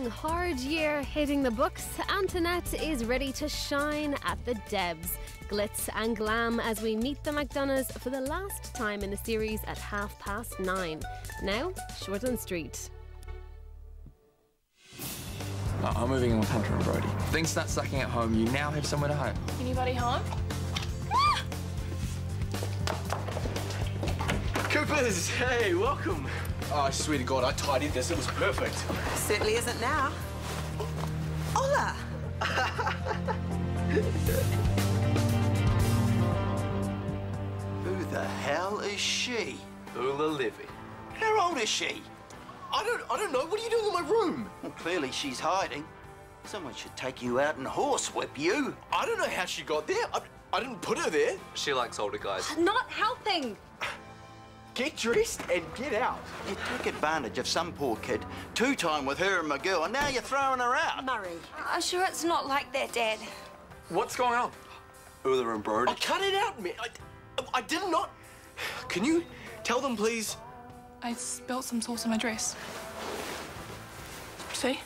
long, hard year hitting the books, Antoinette is ready to shine at the Debs. Glitz and glam as we meet the McDonoughs for the last time in the series at 9:30. Now, Shortland Street. I'm moving in with Hunter and Brody. Things start sucking at home, you now have somewhere to hide. Anybody home? Coopers, hey, welcome. Oh, I swear to God, I tidied this. It was perfect. Certainly isn't now. Hola! Who the hell is she? Ula Levy. How old is she? I don't know. What are you doing in my room? Well, clearly she's hiding. Someone should take you out and horsewhip you. I don't know how she got there. I didn't put her there. She likes older guys. Not helping. Get dressed and get out. You took advantage of some poor kid, two-time with her and McGill, and now you're throwing her out. Murray. I'm sure it's not like that, Dad. What's going on? Ula and Brody. Oh, cut it out, man. I did not. Can you tell them, please? I spilled some sauce on my dress. See?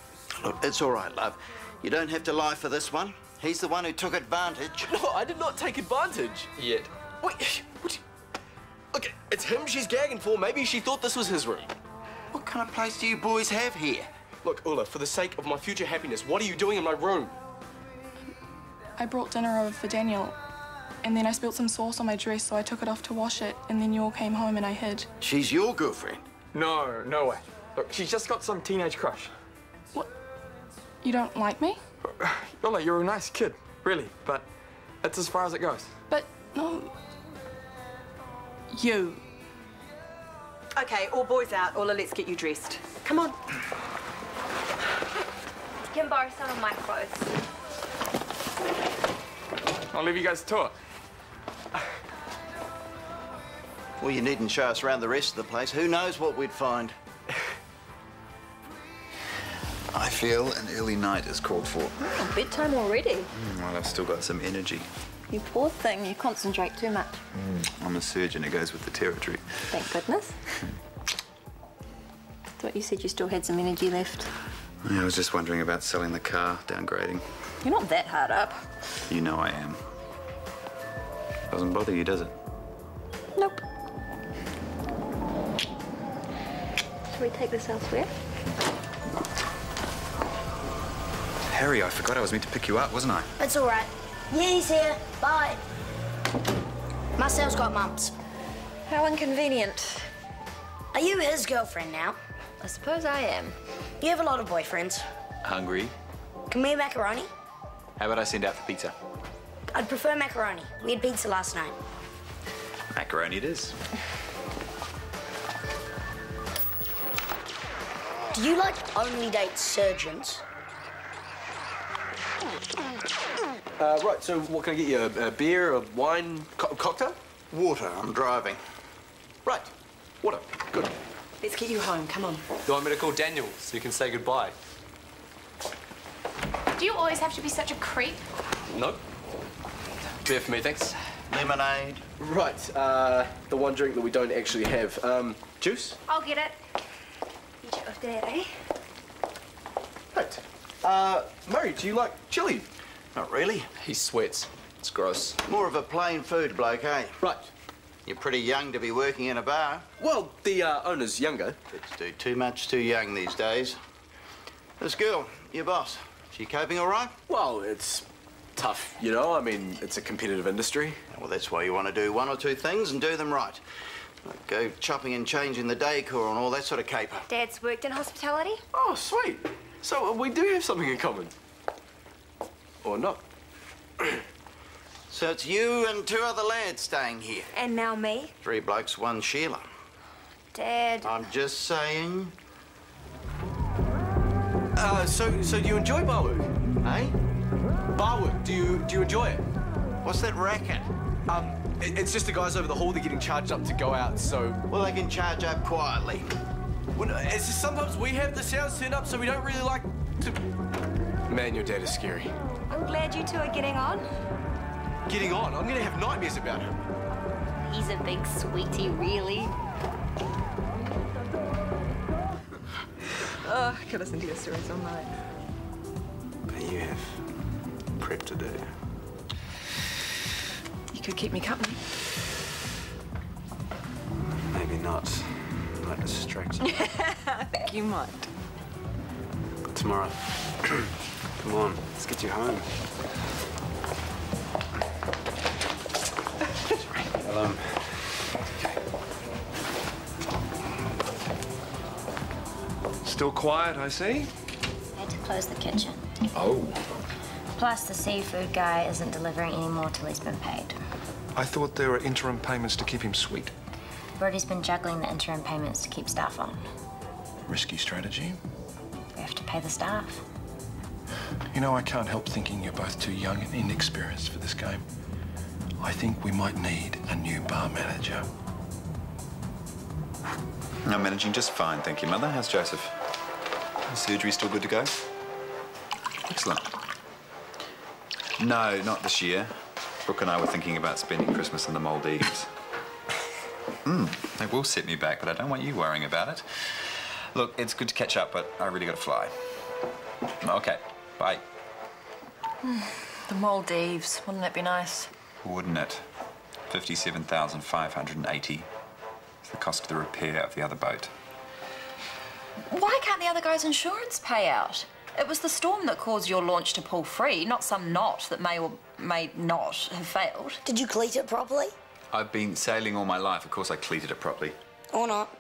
Look, it's all right, love. You don't have to lie for this one. He's the one who took advantage. No, I did not take advantage. Yet. Wait, what? Look, it's him she's gagging for. Maybe she thought this was his room. What kind of place do you boys have here? Look, Ula, for the sake of my future happiness, what are you doing in my room? I brought dinner over for Daniel, and then I spilled some sauce on my dress, so I took it off to wash it, and then you all came home and I hid. She's your girlfriend? No, no way. Look, she's just got some teenage crush. What? You don't like me? Lola, you're a nice kid, really, but it's as far as it goes. But, no... You. Okay, all boys out. Ola, let's get you dressed. Come on. Can borrow some of my clothes. I'll leave you guys to it. Well, you needn't show us around the rest of the place. Who knows what we'd find? I feel an early night is called for. Oh, bedtime already. Well, I've still got some energy. You poor thing, you concentrate too much. I'm a surgeon, it goes with the territory. Thank goodness. Thought you said you still had some energy left. Yeah, I was just wondering about selling the car, downgrading. You're not that hard up. You know I am. Doesn't bother you, does it? Nope. Shall we take this elsewhere? Harry, I forgot I was meant to pick you up, wasn't I? It's all right. Yeah, he's here. Bye. Marcel's got mumps. How inconvenient. Are you his girlfriend now? I suppose I am. You have a lot of boyfriends. Hungry? Can we have macaroni? How about I send out for pizza? I'd prefer macaroni. We had pizza last night. Macaroni it is. Do you like only date surgeons? Right, so what can I get you? A beer, a wine, cocktail? Water, I'm driving. Right, water, good. Let's get you home. Come on. You want me to call Daniel so you can say goodbye? Do you always have to be such a creep? No. Beer for me, thanks. Lemonade. Right, the one drink that we don't actually have. Juice? I'll get it. You check with Dad, eh? Right. Murray, do you like chili? Not really. He sweats. It's gross. More of a plain food bloke, eh? Right. You're pretty young to be working in a bar. Well, the owner's younger. Kids do too much too young these days. This girl, your boss, she coping all right? Well, it's tough, you know? I mean, it's a competitive industry. Well, that's why you want to do one or two things and do them right. Like go chopping and changing the decor and all that sort of caper. Dad's worked in hospitality? Oh, sweet. So we do have something in common. Or not. So it's you and two other lads staying here. And now me? 3 blokes, 1 Sheila. Dad. I'm just saying. So do you enjoy bar work? Eh? Bar work, do you enjoy it? What's that racket? It's just the guys over the hall that are getting charged up to go out, so... Well, they can charge up quietly. Well, it's just sometimes we have the sounds turned up, so we don't really like to... Man, your dad is scary. I'm glad you two are getting on. Getting on? I'm gonna have nightmares about him. He's a big sweetie, really. Oh, I could listen to your stories all night. But you have prep to do. You could keep me company. Maybe not. Might distract you. I think you might. Tomorrow. Come on, let's get you home. Well, Still quiet, I see. Had to close the kitchen. Oh. Plus, the seafood guy isn't delivering anymore till he's been paid. I thought there were interim payments to keep him sweet. Brody's been juggling the interim payments to keep staff on. Risky strategy. We have to pay the staff. You know, I can't help thinking you're both too young and inexperienced for this game. I think we might need a new bar manager. I'm managing just fine, thank you, Mother. How's Joseph? The surgery still good to go? Excellent. No, not this year. Brooke and I were thinking about spending Christmas in the Maldives. They will set me back, but I don't want you worrying about it. Look, it's good to catch up, but I really got to fly. Okay, bye. The Maldives, wouldn't that be nice? Wouldn't it? 57,580. It's the cost of the repair of the other boat. Why can't the other guy's insurance pay out? It was the storm that caused your launch to pull free, not some knot that may or may not have failed. Did you cleat it properly? I've been sailing all my life. Of course I cleated it properly. Or not?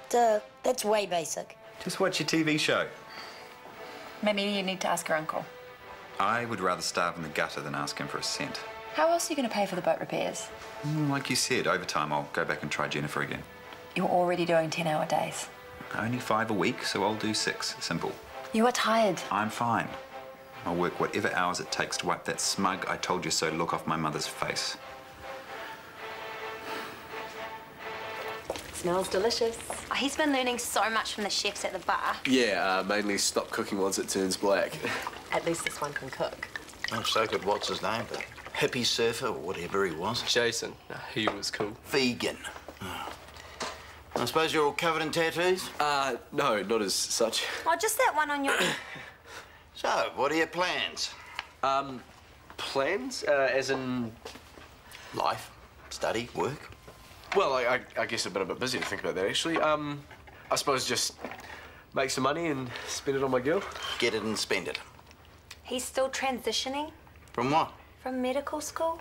Duh, that's way basic. Just watch your TV show. Maybe you need to ask your uncle. I would rather starve in the gutter than ask him for a cent. How else are you going to pay for the boat repairs? Like you said, over time I'll go back and try Jennifer again. You're already doing 10-hour days. Only 5 a week, so I'll do 6. Simple. You are tired. I'm fine. I'll work whatever hours it takes to wipe that smug "I told you so" look off my mother's face. Smells delicious. Oh, he's been learning so much from the chefs at the bar. Yeah, mainly stop cooking once it turns black. At least this one can cook. Oh, so could what's his name? The hippie surfer or whatever he was. Jason, no, he was cool. Vegan. Oh. I suppose you're all covered in tattoos? No, not as such. Oh, just that one on your... So, what are your plans? Plans? As in... Life, study, work? Well, I guess I've been a bit busy to think about that, actually. I suppose just make some money and spend it on my girl. Get it and spend it. He's still transitioning From what? from medical school?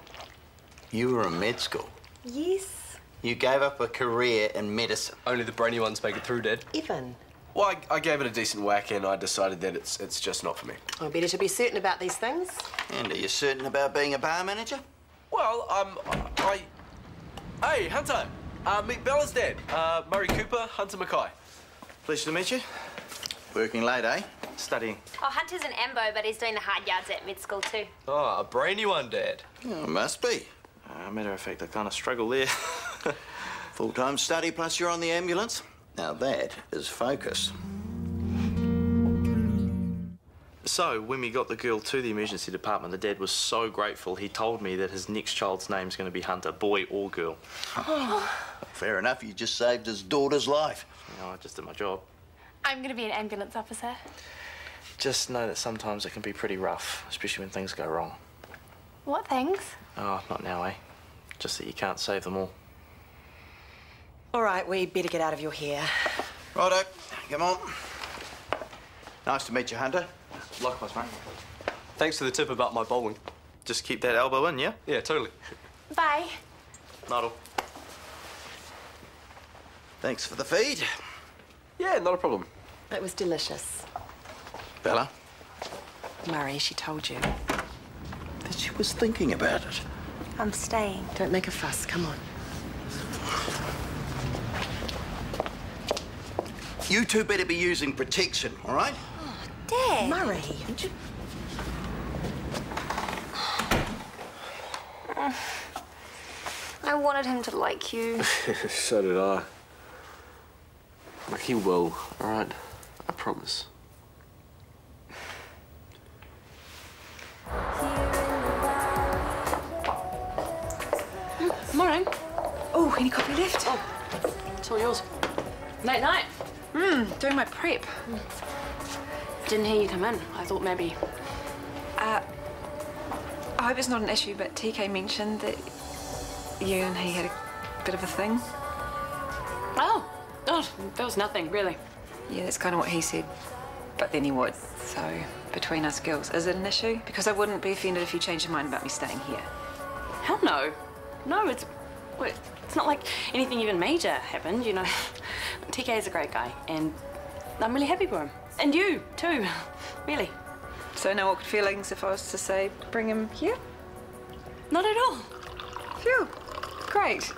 You were in med school. Yes. You gave up a career in medicine. Only the brainy ones make it through, Dad. Evan. Well, I gave it a decent whack and I decided that it's just not for me. Oh, better to be certain about these things. And are you certain about being a bar manager? Well, Hey, Hunter! Meet Bella's dad. Murray Cooper, Hunter Mackay. Pleased to meet you. Working late, eh? Studying. Oh, Hunter's an ambo, but he's doing the hard yards at med school too. Oh, a brainy one, Dad. Oh, must be. Matter of fact, I kind of struggle there. Full-time study plus you're on the ambulance. Now that is focus. So, when we got the girl to the emergency department, the dad was so grateful. He told me that his next child's name's going to be Hunter, boy or girl. Fair enough, you just saved his daughter's life. You know, I just did my job. I'm going to be an ambulance officer. Just know that sometimes it can be pretty rough, especially when things go wrong. What things? Oh, not now, eh? Just that you can't save them all. All right, we better get out of your hair. Righto, come on. Nice to meet you, Hunter. Likewise, mate. Thanks for the tip about my bowling. Just keep that elbow in, yeah? Yeah, totally. Bye. Not all. Thanks for the feed. Yeah, not a problem. It was delicious. Bella? Murray, she told you. That she was thinking about it. I'm staying. Don't make a fuss, come on. You two better be using protection, all right? Dad. Murray. I wanted him to like you. So did I. Like, he will, all right? I promise. Morning. Oh, any coffee left? Oh, it's all yours. Night, night. Doing my prep. Didn't hear you come in. I thought maybe... I hope it's not an issue, but TK mentioned that you and he had a bit of a thing. Oh, that was nothing, really. Yeah, that's kind of what he said. But then he would. So, between us girls, is it an issue? Because I wouldn't be offended if you changed your mind about me staying here. Hell no. No, it's not like anything even major happened, you know. TK is a great guy, and I'm really happy for him. And you, too. Really. So no awkward feelings if I was to say, bring him here? Not at all. Phew. Great.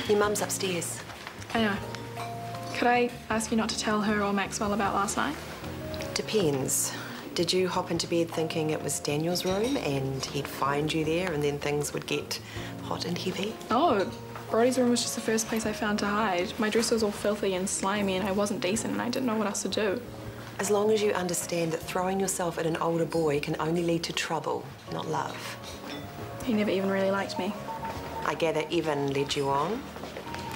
Your mum's upstairs. I know. Could I ask you not to tell her or Maxwell about last night? Depends. Did you hop into bed thinking it was Daniel's room and he'd find you there and then things would get hot and heavy? Oh, Brody's room was just the first place I found to hide. My dress was all filthy and slimy and I wasn't decent and I didn't know what else to do. As long as you understand that throwing yourself at an older boy can only lead to trouble, not love. He never even really liked me. I gather Evan led you on.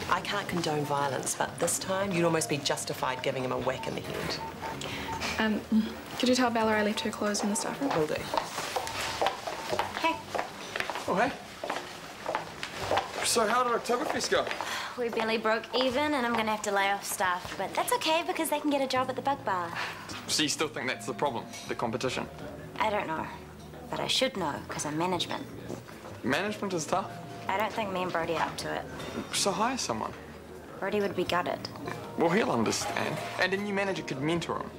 I can't condone violence, but this time you'd almost be justified giving him a whack in the head. Could you tell Bella I left her clothes in the staff room? Will do. Hey. Oh, hey. So how did Oktoberfest go? We barely broke even, and I'm gonna have to lay off staff. But that's okay, because they can get a job at the Bug Bar. So you still think that's the problem, the competition? I don't know. But I should know, because I'm management. Management is tough. I don't think me and Brody are up to it. So hire someone. Brody would be gutted. Well, he'll understand. And a new manager could mentor him.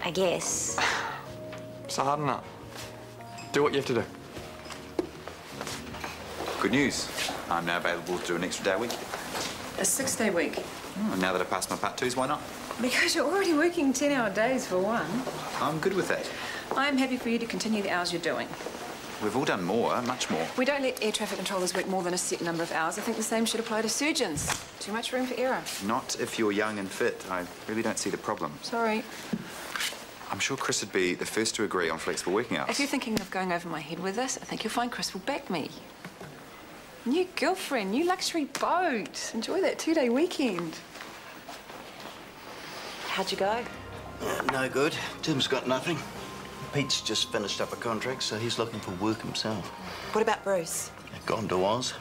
I guess. So harden up. Do what you have to do. Good news. I'm now available to do an extra day a week. A 6-day week? And now that I've passed my Part 2s, why not? Because you're already working 10-hour days for one. I'm good with that. I'm happy for you to continue the hours you're doing. We've all done more, much more. We don't let air traffic controllers work more than a set number of hours. I think the same should apply to surgeons. Too much room for error. Not if you're young and fit. I really don't see the problem. Sorry. I'm sure Chris would be the first to agree on flexible working hours. If you're thinking of going over my head with this, I think you'll find Chris will back me. New girlfriend, new luxury boat. Enjoy that 2-day weekend. How'd you go? No good. Tim's got nothing. Pete's just finished up a contract, so he's looking for work himself. What about Bruce? Gone to Oz.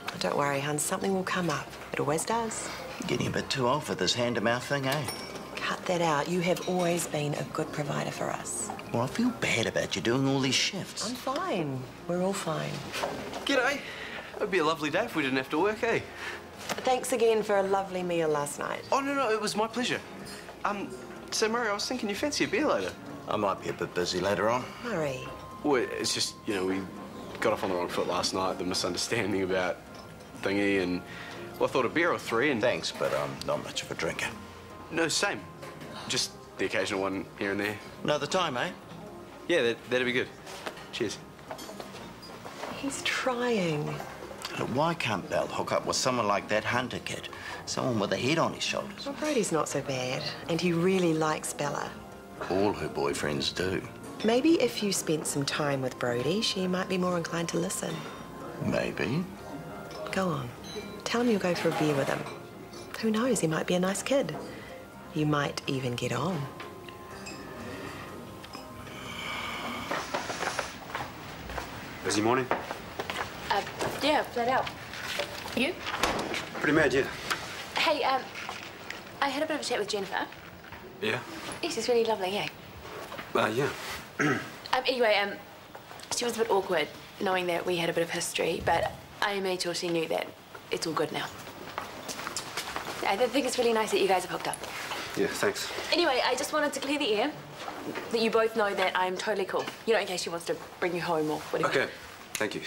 Oh, don't worry, hun. Something will come up. It always does. Getting a bit too old for this hand-to-mouth thing, eh? Cut that out. You have always been a good provider for us. Well, I feel bad about you doing all these shifts. I'm fine. We're all fine. G'day. It'd be a lovely day if we didn't have to work, eh? Thanks again for a lovely meal last night. Oh, no, it was my pleasure. So, Murray, I was thinking you fancy a beer later. I might be a bit busy later on. Murray. Well, it's just, you know, we got off on the wrong foot last night, the misunderstanding about thingy, and well, I thought a beer or 3 and... Thanks, but I'm not much of a drinker. No, same. Just the occasional one here and there. Another time, eh? Yeah, that'd be good. Cheers. He's trying. Look, why can't Belle hook up with someone like that Hunter kid? Someone with a head on his shoulders. Well, Brody's not so bad, and he really likes Bella. All her boyfriends do. Maybe if you spent some time with Brody, she might be more inclined to listen. Maybe. Go on. Tell him you'll go for a beer with him. Who knows, he might be a nice kid. You might even get on. Busy morning? Yeah, flat out. You? Pretty mad, yeah. Hey, I had a bit of a chat with Jennifer. Yeah? Yes, she's really lovely, yeah. Yeah. Anyway, she was a bit awkward knowing that we had a bit of history, but I made sure she knew that it's all good now. I think it's really nice that you guys have hooked up. Yeah, thanks. Anyway, I just wanted to clear the air that you both know that I'm totally cool. You know, in case she wants to bring you home or whatever. Okay, thank you.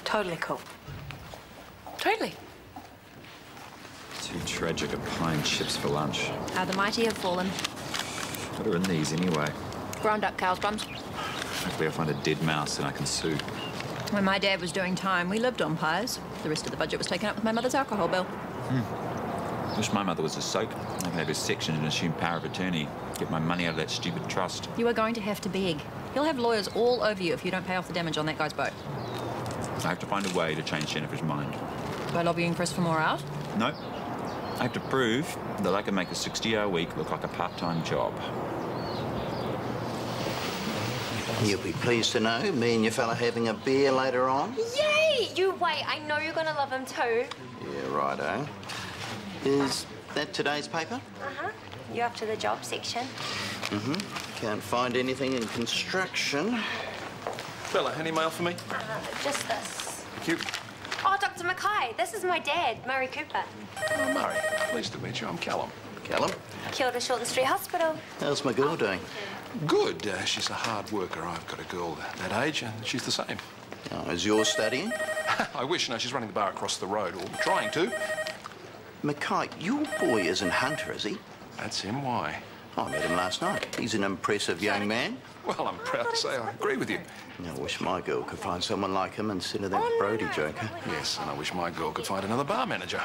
Totally cool. Totally. Too tragic of pine chips for lunch. How the mighty have fallen. What are in these anyway? Ground up cow's drums. Hopefully I find a dead mouse and I can sue. When my dad was doing time, we lived on pies. The rest of the budget was taken up with my mother's alcohol bill. Wish my mother was a soak. I could have her section and assume power of attorney. Get my money out of that stupid trust. You are going to have to beg. He'll have lawyers all over you if you don't pay off the damage on that guy's boat. I have to find a way to change Jennifer's mind. By lobbying Chris for more out? No. I have to prove that I can make a 60-hour week look like a part-time job. You'll be pleased to know me and your fella having a beer later on. Yay! You wait, I know you're gonna love him too. Yeah, righto. Is that today's paper? Uh-huh. You up to the job section? Mm-hmm. Can't find anything in construction. Bella, any mail for me? Just this. Thank you. Oh, Dr. Mackay, this is my dad, Murray Cooper. Oh, Murray. Pleased to meet you. I'm Callum. Callum? Killed at Shortland Street Hospital. How's my girl doing? Good. She's a hard worker. I've got a girl that age, and she's the same. Oh, is yours studying? I wish. No, she's running the bar across the road, or trying to. Mackay, your boy isn't Hunter, is he? That's him. Why? I met him last night. He's an impressive young man. Well, I'm proud to say I agree with you. I wish my girl could find someone like him instead of that Brody joker. Yes, and I wish my girl could find another bar manager.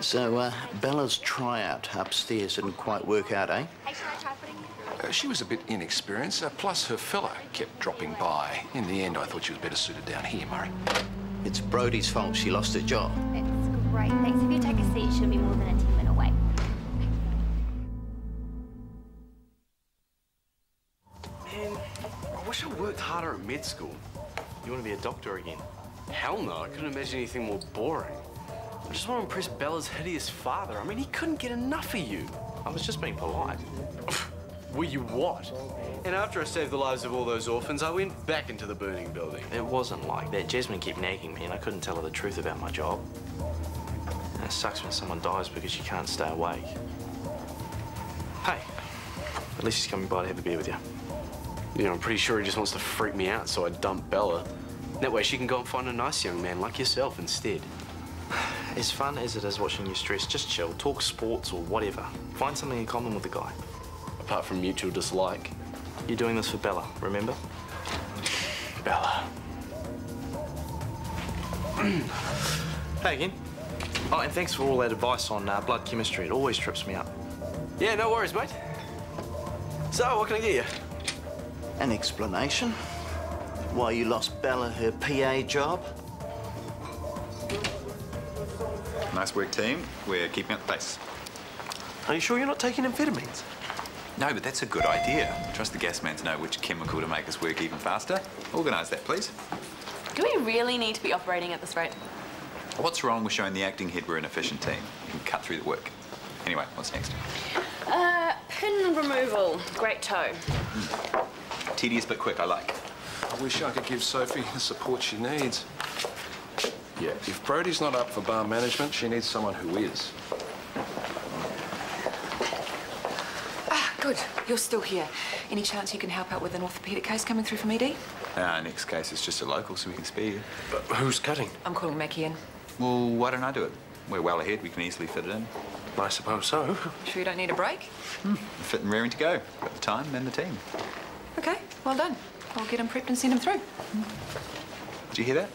So, Bella's tryout upstairs didn't quite work out, eh? She was a bit inexperienced, plus her fella kept dropping by. In the end, I thought she was better suited down here, Murray. It's Brody's fault she lost her job. It's great. Thanks. If you take a seat, it shouldn't be more than a 10-minute wait. Man, I wish I worked harder at med school. You want to be a doctor again? Hell no, I couldn't imagine anything more boring. I just want to impress Bella's hideous father. I mean, he couldn't get enough of you. I was just being polite. Were you what? And after I saved the lives of all those orphans, I went back into the burning building. It wasn't like that. Jasmine kept nagging me and I couldn't tell her the truth about my job. And it sucks when someone dies because you can't stay awake. Hey, at least he's coming by to have a beer with you. You know, I'm pretty sure he just wants to freak me out, so I dump Bella. That way she can go and find a nice young man like yourself instead. As fun as it is watching you stress, just chill, talk sports or whatever. Find something in common with the guy. Apart from mutual dislike. You're doing this for Bella, remember? Bella. Hey again. Oh, and thanks for all that advice on blood chemistry. It always trips me up. Yeah, no worries, mate. So, what can I get you? An explanation? Why you lost Bella her PA job? Nice work, team. We're keeping up the pace. Are you sure you're not taking amphetamines? No, but that's a good idea. Trust the gas man to know which chemical to make us work even faster. Organise that, please. Do we really need to be operating at this rate? What's wrong with showing the acting head we're an efficient team? We can cut through the work. Anyway, what's next? Pin removal. Great toe. Tedious but quick, I like. I wish I could give Sophie the support she needs. Yeah, if Brody's not up for bar management, she needs someone who is. Good. You're still here. Any chance you can help out with an orthopaedic case coming through from ED? Next case is just a local, so we can spare you. But who's cutting? I'm calling Mackie in. Well, why don't I do it? We're well ahead. We can easily fit it in. I suppose so. Sure you don't need a break? Fit and raring to go. Got the time and the team. Okay, well done. I'll get him prepped and send him through. Did you hear that?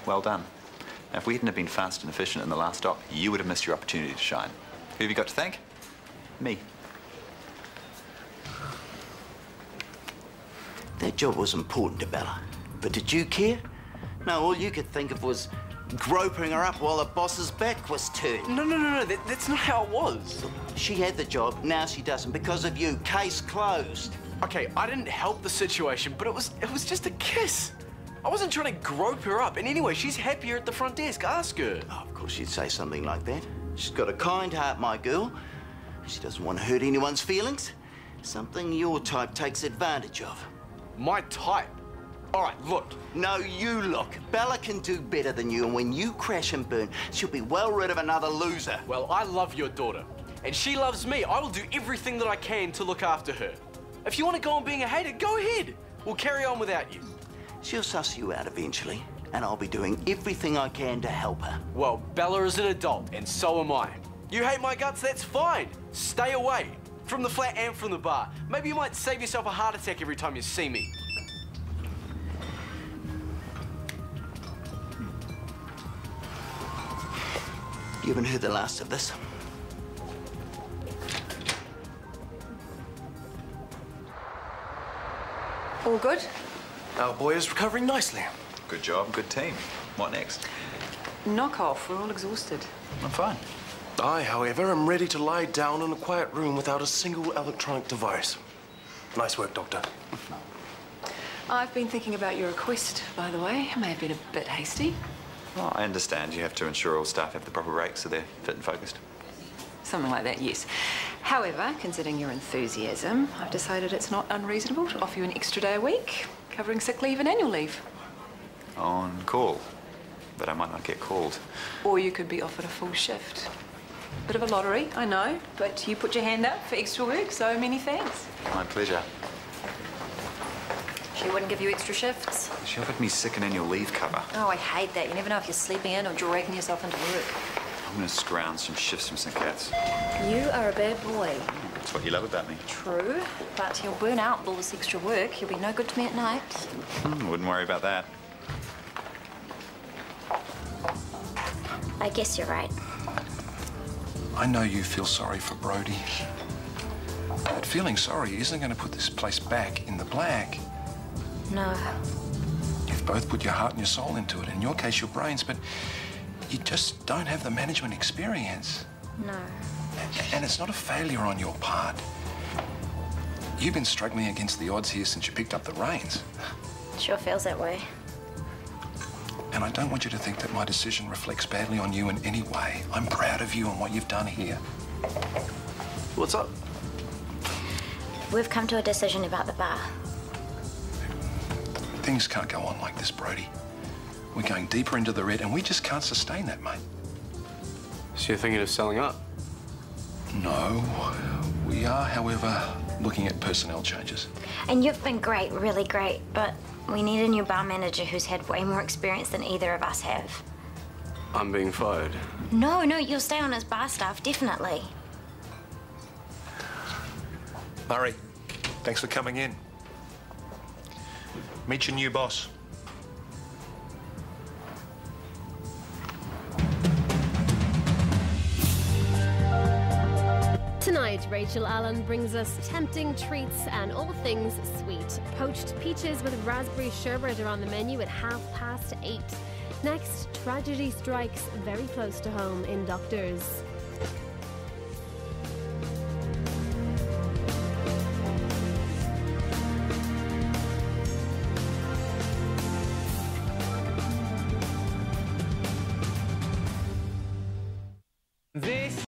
Well done. Now, if we hadn't have been fast and efficient in the last stop, you would have missed your opportunity to shine. Who have you got to thank? Me. That job was important to Bella. But did you care? No, all you could think of was groping her up while the boss's back was turned. No. That's not how it was. She had the job, now she doesn't because of you. Case closed. Okay, I didn't help the situation, but it was just a kiss. I wasn't trying to grope her up. And anyway, she's happier at the front desk. Ask her. Oh, of course you'd say something like that. She's got a kind heart, my girl. She doesn't want to hurt anyone's feelings. Something your type takes advantage of. My type? All right, look. No, you look. Bella can do better than you, and when you crash and burn, she'll be well rid of another loser. Well, I love your daughter, and she loves me. I will do everything that I can to look after her. If you want to go on being a hater, go ahead. We'll carry on without you. She'll suss you out eventually, and I'll be doing everything I can to help her. Well, Bella is an adult, and so am I. You hate my guts, that's fine. Stay away. From the flat and from the bar. Maybe you might save yourself a heart attack every time you see me. You haven't heard the last of this. All good? Our boy is recovering nicely. Good job, good team. What next? Knock off. We're all exhausted. I'm fine. I, however, am ready to lie down in a quiet room without a single electronic device. Nice work, Doctor. I've been thinking about your request, by the way. I may have been a bit hasty. Well, I understand you have to ensure all staff have the proper breaks so they're fit and focused. Something like that, yes. However, considering your enthusiasm, I've decided it's not unreasonable to offer you an extra day a week, covering sick leave and annual leave. On call. But I might not get called. Or you could be offered a full shift. Bit of a lottery, I know, but you put your hand up for extra work, so many thanks. My pleasure. She wouldn't give you extra shifts? She offered me sick and annual leave cover. Oh, I hate that. You never know if you're sleeping in or dragging yourself into work. I'm going to scrounge some shifts from St. Cat's. You are a bad boy. That's what you love about me. True, but you'll burn out with all this extra work. You'll be no good to me at night. Wouldn't worry about that. I guess you're right. I know you feel sorry for Brody. But feeling sorry isn't going to put this place back in the black. No. You've both put your heart and your soul into it. In your case, your brains, but you just don't have the management experience. No. And it's not a failure on your part. You've been struggling against the odds here since you picked up the reins. It sure feels that way. And I don't want you to think that my decision reflects badly on you in any way. I'm proud of you and what you've done here. What's up? We've come to a decision about the bar. Things can't go on like this, Brody. We're going deeper into the red and we just can't sustain that, mate. So you're thinking of selling up? No. We are, however, looking at personnel changes. And you've been great, really great, but we need a new bar manager who's had way more experience than either of us have. I'm being fired. No, you'll stay on as bar staff, definitely. Murray, thanks for coming in. Meet your new boss. Tonight, Rachel Allen brings us tempting treats and all things sweet. Poached peaches with raspberry sherbet are on the menu at 8:30. Next, tragedy strikes very close to home in Doctors.